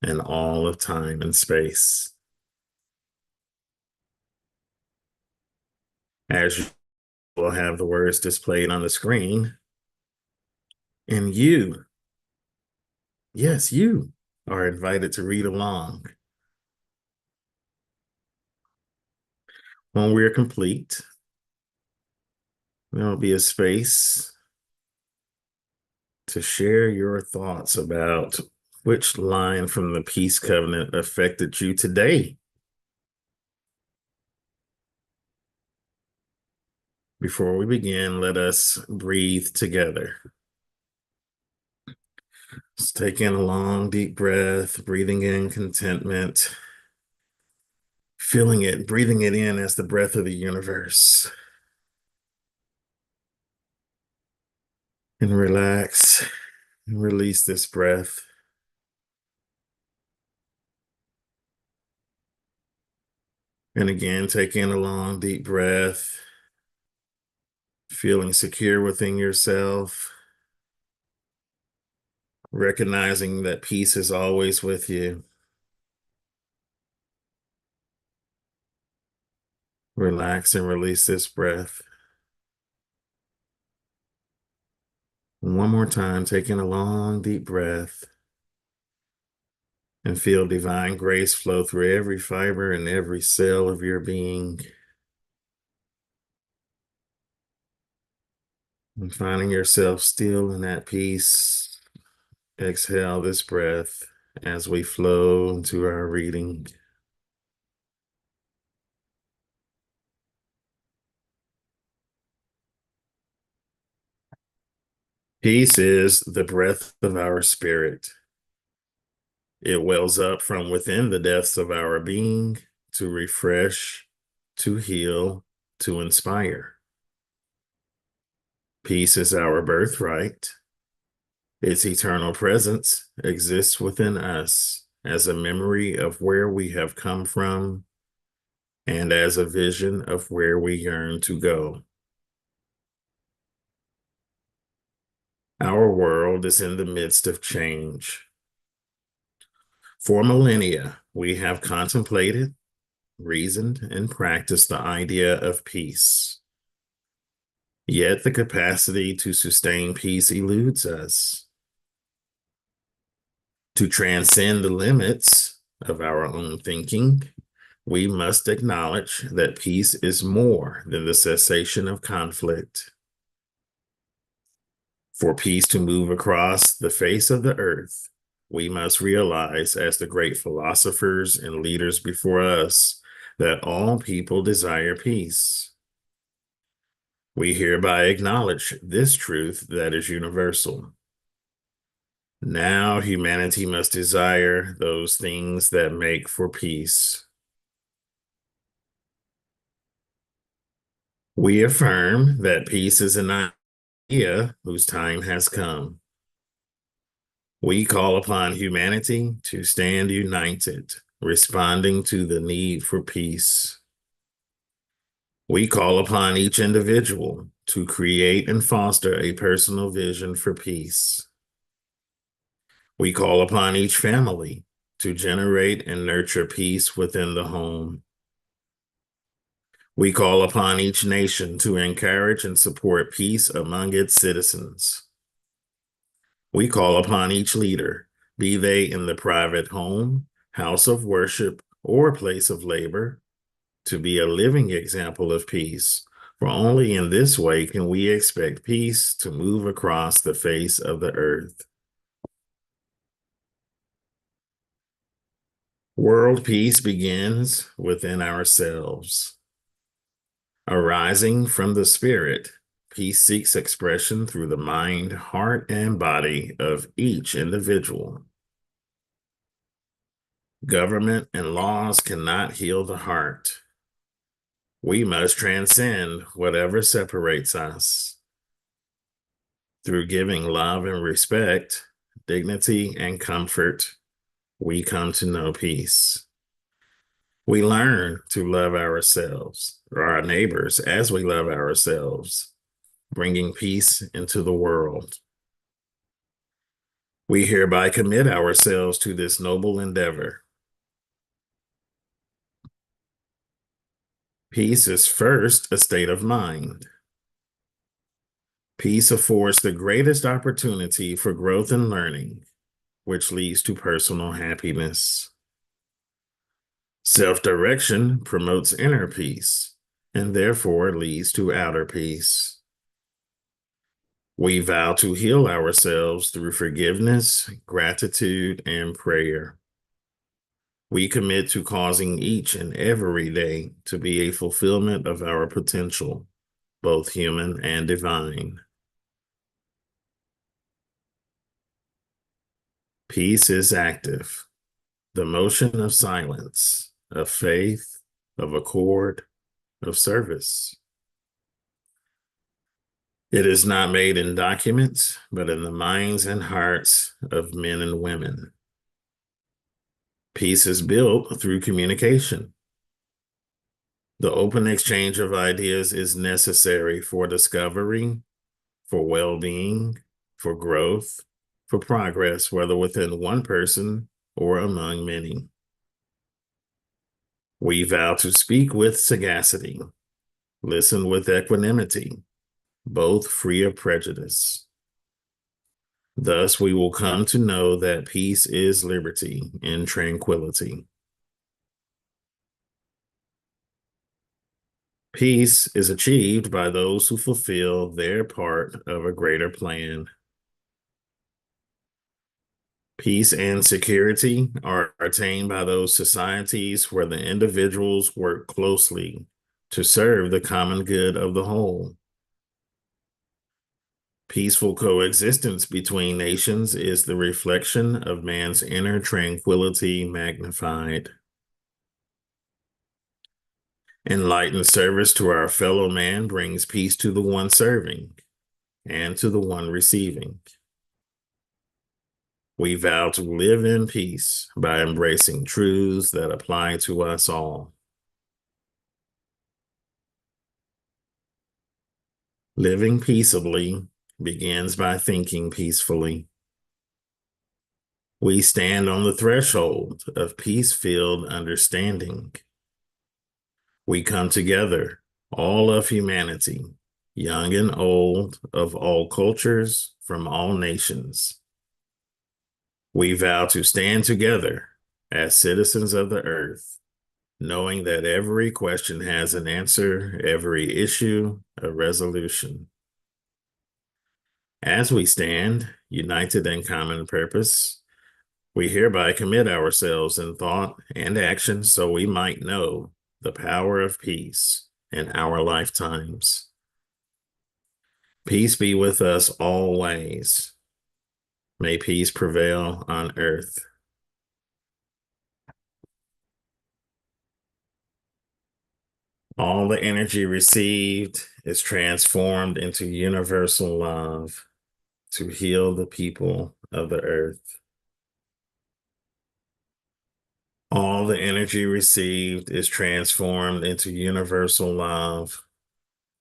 and all of time and space. As you will have the words displayed on the screen, and you, yes, you are invited to read along. When we're complete, there'll be a space to share your thoughts about which line from the Peace Covenant affected you today. Before we begin, let us breathe together. Just take in a long, deep breath, breathing in contentment, feeling it, breathing it in as the breath of the universe. And relax and release this breath. And again, take in a long, deep breath, feeling secure within yourself, recognizing that peace is always with you. Relax and release this breath. One more time, take in a long, deep breath and feel divine grace flow through every fiber and every cell of your being. And finding yourself still in that peace, exhale this breath as we flow into our reading. Peace is the breath of our spirit. It wells up from within the depths of our being to refresh, to heal, to inspire. Peace is our birthright. Its eternal presence exists within us as a memory of where we have come from and as a vision of where we yearn to go. Our world is in the midst of change. For millennia, we have contemplated, reasoned, and practiced the idea of peace. Yet the capacity to sustain peace eludes us. To transcend the limits of our own thinking, we must acknowledge that peace is more than the cessation of conflict. For peace to move across the face of the earth, we must realize, as the great philosophers and leaders before us, that all people desire peace. We hereby acknowledge this truth that is universal. Now humanity must desire those things that make for peace. We affirm that peace is an idea whose time has come. We call upon humanity to stand united, responding to the need for peace. We call upon each individual to create and foster a personal vision for peace. We call upon each family to generate and nurture peace within the home. We call upon each nation to encourage and support peace among its citizens. We call upon each leader, be they in the private home, house of worship, or place of labor, to be a living example of peace, for only in this way can we expect peace to move across the face of the earth. World peace begins within ourselves. Arising from the spirit, peace seeks expression through the mind, heart, and body of each individual. Government and laws cannot heal the heart. We must transcend whatever separates us. Through giving love and respect, dignity and comfort, we come to know peace. We learn to love ourselves, or our neighbors, as we love ourselves, bringing peace into the world. We hereby commit ourselves to this noble endeavor. Peace is first a state of mind. Peace affords the greatest opportunity for growth and learning, which leads to personal happiness. Self-direction promotes inner peace and therefore leads to outer peace. We vow to heal ourselves through forgiveness, gratitude, and prayer. We commit to causing each and every day to be a fulfillment of our potential, both human and divine. Peace is active, the motion of silence, of faith, of accord, of service. It is not made in documents, but in the minds and hearts of men and women. Peace is built through communication. The open exchange of ideas is necessary for discovery, for well-being, for growth, for progress, whether within one person or among many. We vow to speak with sagacity, listen with equanimity, both free of prejudice. Thus, we will come to know that peace is liberty and tranquility. Peace is achieved by those who fulfill their part of a greater plan. Peace and security are attained by those societies where the individuals work closely to serve the common good of the whole. Peaceful coexistence between nations is the reflection of man's inner tranquility magnified. Enlightened service to our fellow man brings peace to the one serving and to the one receiving. We vow to live in peace by embracing truths that apply to us all. Living peaceably begins by thinking peacefully. We stand on the threshold of peace-filled understanding. We come together, all of humanity, young and old, of all cultures, from all nations. We vow to stand together as citizens of the earth, knowing that every question has an answer, every issue a resolution. As we stand, united in common purpose, we hereby commit ourselves in thought and action so we might know the power of peace in our lifetimes. Peace be with us always. May peace prevail on earth. All the energy received is transformed into universal love to heal the people of the earth. All the energy received is transformed into universal love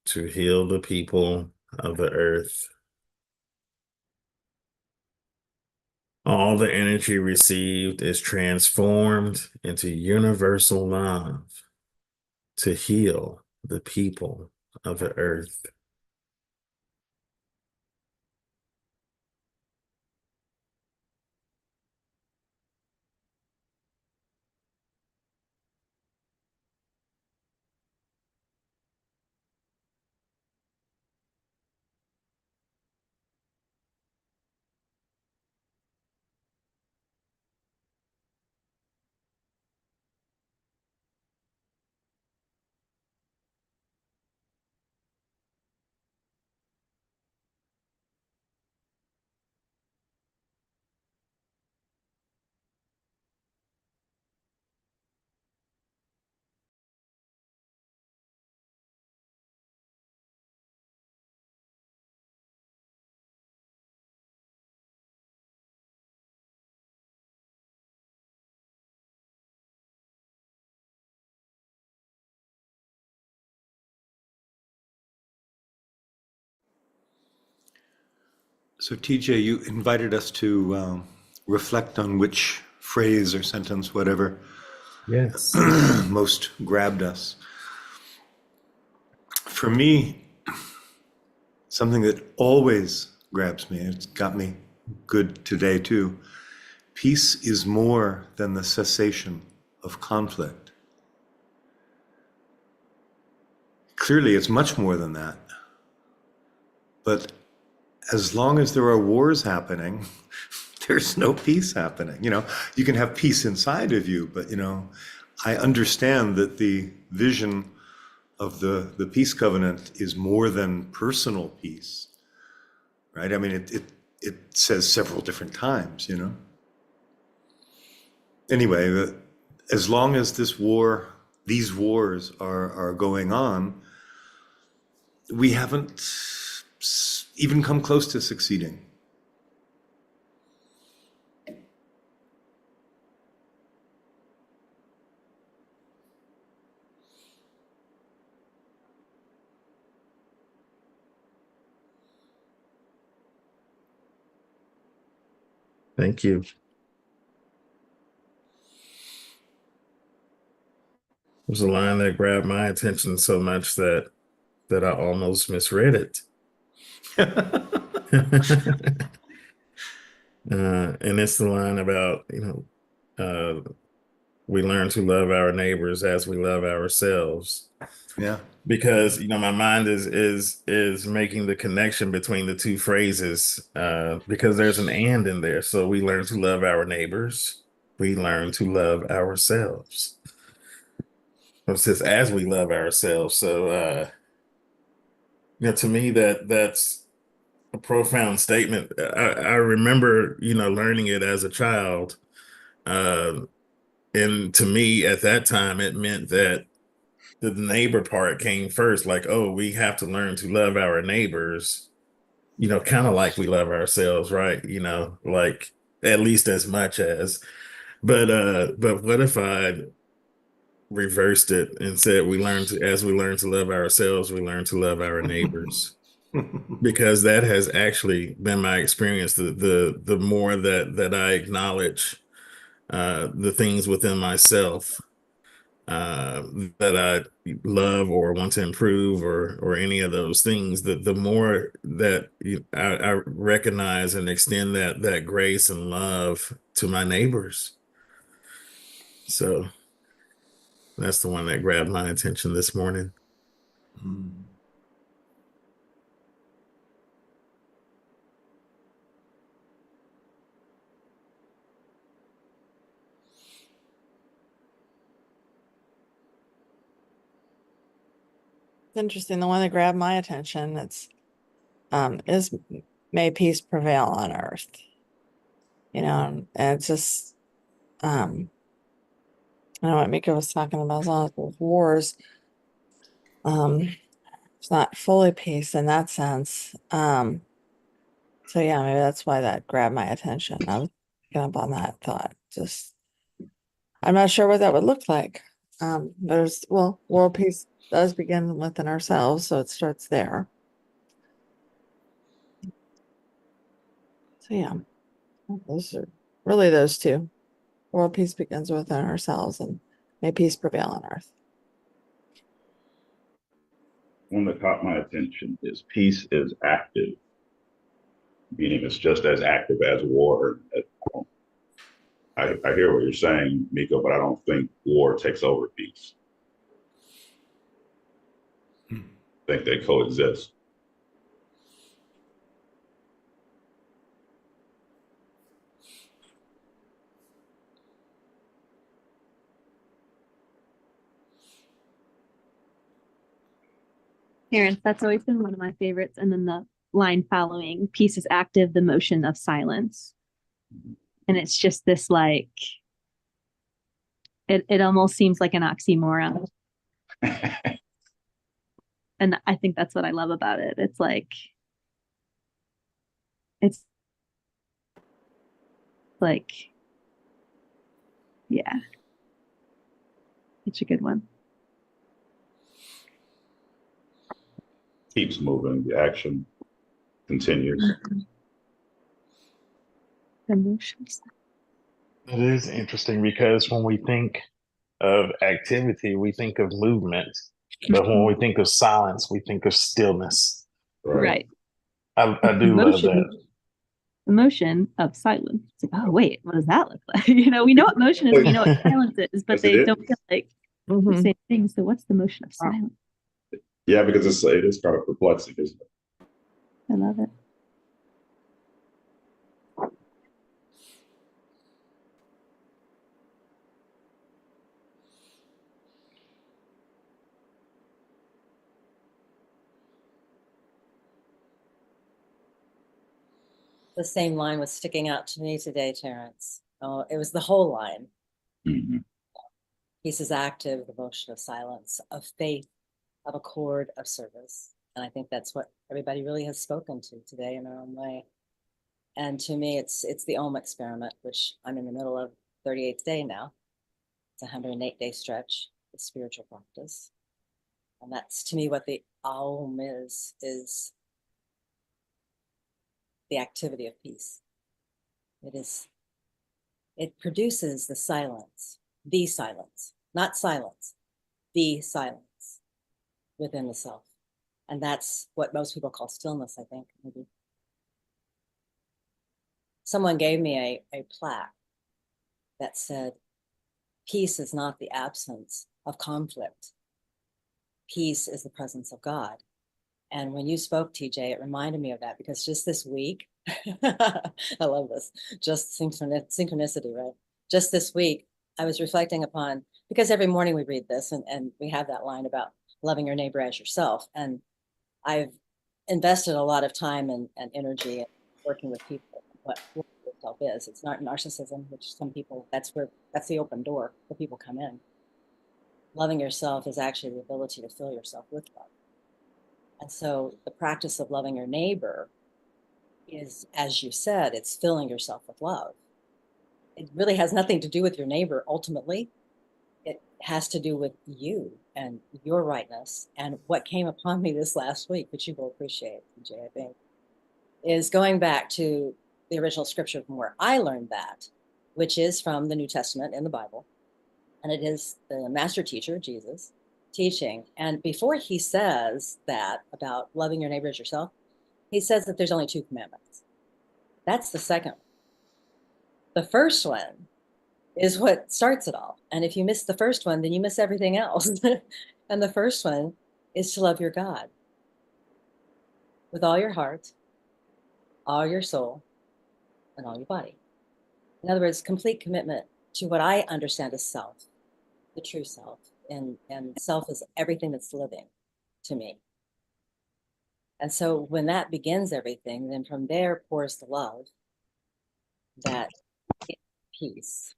to heal the people of the earth. All the energy received is transformed into universal love to heal the people of the earth. So, TJ, you invited us to reflect on which phrase or sentence, whatever, Yes. most grabbed us. For me, something that always grabs me, it's got me good today too. Peace is more than the cessation of conflict. Clearly, it's much more than that. But as long as there are wars happening, there's no peace happening. You can have peace inside of you, but I understand that the vision of the peace covenant is more than personal peace, right? I mean, it says several different times. Anyway, as long as these wars are going on, we haven't even come close to succeeding. Thank you. There's a line that grabbed my attention so much that I almost misread it. And it's the line about, we learn to love our neighbors as we love ourselves. Yeah. Because my mind is making the connection between the two phrases, because there's an and in there. So we learn to love our neighbors, we learn to love ourselves. It says as we love ourselves. So to me that's a profound statement. I remember learning it as a child, uh, and to me at that time it meant that the neighbor part came first. Like, oh, we have to learn to love our neighbors, kind of like we love ourselves, right? Like at least as much as. But what if I reversed it and said as we learn to love ourselves, we learn to love our neighbors? Because that has actually been my experience. The more that I acknowledge the things within myself uh, that I love or want to improve or any of those things, the more that I recognize and extend that grace and love to my neighbors. So that's the one that grabbed my attention this morning. It's interesting. The one that grabbed my attention, is may peace prevail on earth. And it's just, I know what Mika was talking about, as long as there's wars, it's not fully peace in that sense. So yeah, maybe that's why that grabbed my attention. I was picking up on that thought. Just, I'm not sure what that would look like. World peace does begin within ourselves, so it starts there. So yeah, those are really those two. World peace begins within ourselves, and may peace prevail on earth. One that caught my attention is peace is active, meaning it's just as active as war. I hear what you're saying, Miko, but I don't think war takes over peace. I think they coexist. Terrence, that's always been one of my favorites. And then the line following, peace is active, the motion of silence. And it's just this like, it almost seems like an oxymoron. And I think that's what I love about it. It's like, yeah, it's a good one. Keeps moving, the action continues. The motion of silence. It is interesting because when we think of activity, we think of movement, but when we think of silence, we think of stillness. Right. I do love Motion. that. The motion of silence. It's like, oh wait, what does that look like? You know, we know what motion is, we know what silence is, but Yes, they it don't is. feel like the Mhm. same thing. So what's the motion of silence? Yeah, because it is kind of perplexing, isn't it? I love it. The same line was sticking out to me today, Terrence. Oh, it was the whole line. Mhm. Peace is active, the motion of silence, of faith, of accord, of service. And I think that's what everybody really has spoken to today in their own way. And to me, it's the Om experiment, which I'm in the middle of 38th day now. It's a 108-day stretch, the spiritual practice. And that's to me what the Om is the activity of peace. It produces the silence, not silence, the silence within the self. And that's what most people call stillness, I think, maybe. Someone gave me a plaque that said, peace is not the absence of conflict. Peace is the presence of God. And when you spoke, TJ, it reminded me of that because just this week, I love this, just synchronicity, right? Just this week, I was reflecting upon, because every morning we read this and we have that line about loving your neighbor as yourself. And I've invested a lot of time and energy in working with people, what yourself is. It's not narcissism, which some people, that's the open door for people come in. Loving yourself is actually the ability to fill yourself with love. And so the practice of loving your neighbor is, as you said, it's filling yourself with love. It really has nothing to do with your neighbor ultimately. It has to do with you and your rightness. And what came upon me this last week, which you will appreciate, TJ, I think, is going back to the original scripture from where I learned that, which is from the New Testament in the Bible. And it is the master teacher, Jesus, teaching. And before he says that about loving your neighbor as yourself, he says that there's only 2 commandments. That's the second one. The first one is what starts it all. And if you miss the first one, then you miss everything else. And the first one is to love your God with all your heart, all your soul, and all your body. In other words, complete commitment to what I understand as self, the true self. And self is everything that's living to me. And so when that begins everything, then from there pours the love, that peace.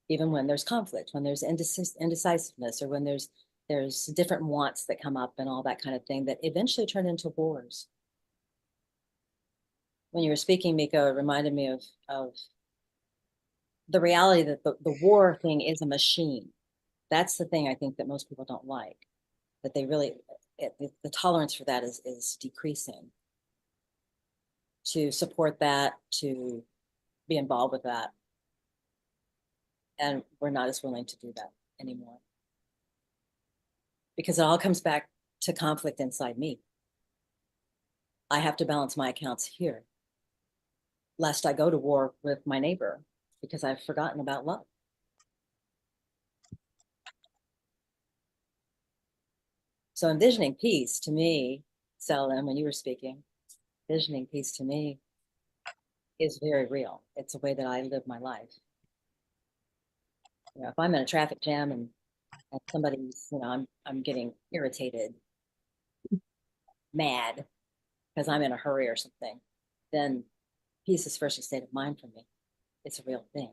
Even when there's conflict, when there's indecisiveness, or when there's different wants that come up and all that kind of thing that eventually turn into wars. When you were speaking, Miko, it reminded me of the reality that the war thing is a machine. That's the thing I think that most people don't like, that they really, the tolerance for that is decreasing. To support that, to be involved with that. And we're not as willing to do that anymore. Because it all comes back to conflict inside me. I have to balance my accounts here, lest I go to war with my neighbor because I've forgotten about love. So envisioning peace to me, Selden, when you were speaking, envisioning peace to me is very real. It's a way that I live my life. You know, if I'm in a traffic jam and somebody's, you know, I'm getting irritated, mad, because I'm in a hurry or something, then peace is first a state of mind for me. It's a real thing.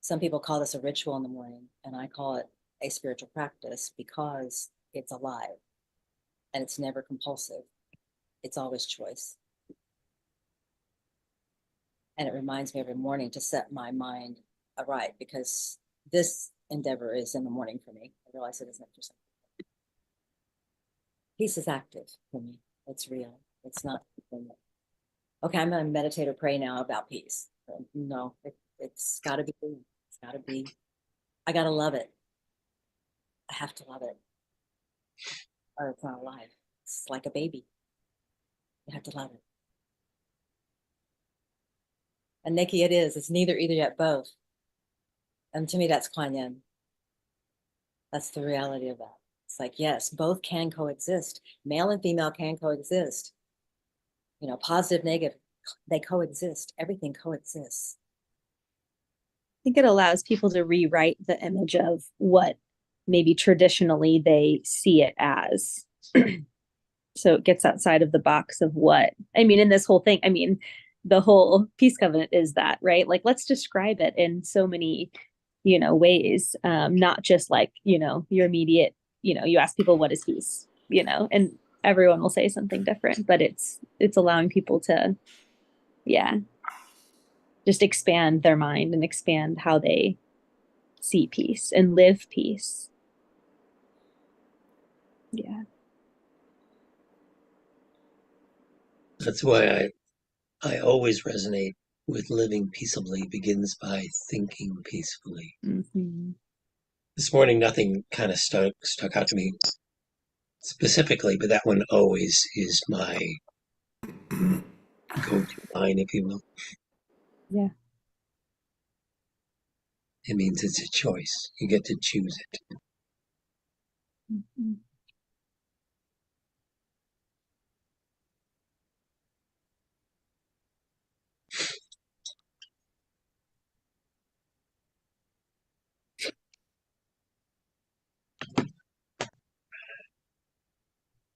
Some people call this a ritual in the morning, and I call it a spiritual practice because it's alive and it's never compulsive. It's always choice. And it reminds me every morning to set my mind aright, because this endeavor is in the morning for me. I realize it isn't for some people. Peace is active for me. It's real. It's not something that okay, I'm gonna meditate or pray now about peace. No, it's gotta be, it's gotta be, I gotta love it. I have to love it. Or it's not alive. It's like a baby. You have to love it. And Nikki, it is. It's neither, either, yet both. And to me, that's Kuan Yin. That's the reality of that. It's like, yes, both can coexist. Male and female can coexist. You know, positive, negative, they coexist. Everything coexists. I think it allows people to rewrite the image of what maybe traditionally they see it as. So it gets outside of the box of what, I mean, in this whole thing, I mean, the whole peace covenant is that, right? Like, let's describe it in so many, you know, ways, not just like, you know, your immediate, you know, you ask people, what is peace, you know, and everyone will say something different, but it's allowing people to, yeah, just expand their mind and expand how they see peace and live peace. Yeah. That's why I always resonate with living peaceably begins by thinking peacefully. Mm-hmm. This morning, nothing kind of stuck out to me specifically, but that one always is my go-to line, if you will. Yeah. It means it's a choice. You get to choose it. Mm-hmm.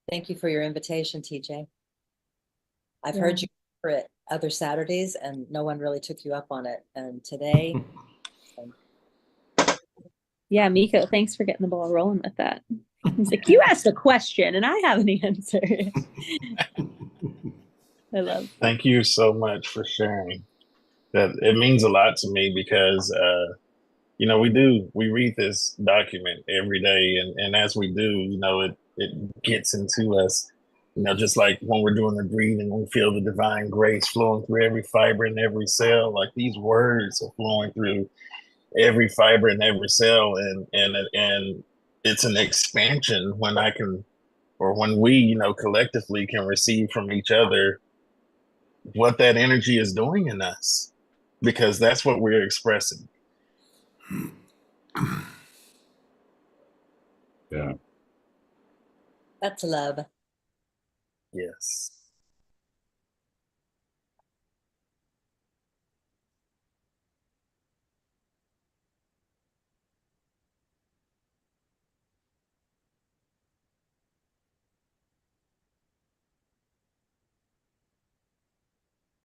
Thank you for your invitation, TJ. I've Yeah. heard you for it other Saturdays and no one really took you up on it. And today, Yeah, Miko, thanks for getting the ball rolling with that. He's like, you asked a question and I have an answer. I love. Thank you so much for sharing. That it means a lot to me because you know, we read this document every day, and as we do, you know, it gets into us. You know, just like when we're doing the breathing, we feel the divine grace flowing through every fiber and every cell. Like these words are flowing through every fiber and every cell, and it's an expansion when I can, or when we, you know, collectively can receive from each other what that energy is doing in us, because that's what we're expressing. Yeah. that's love. Yes.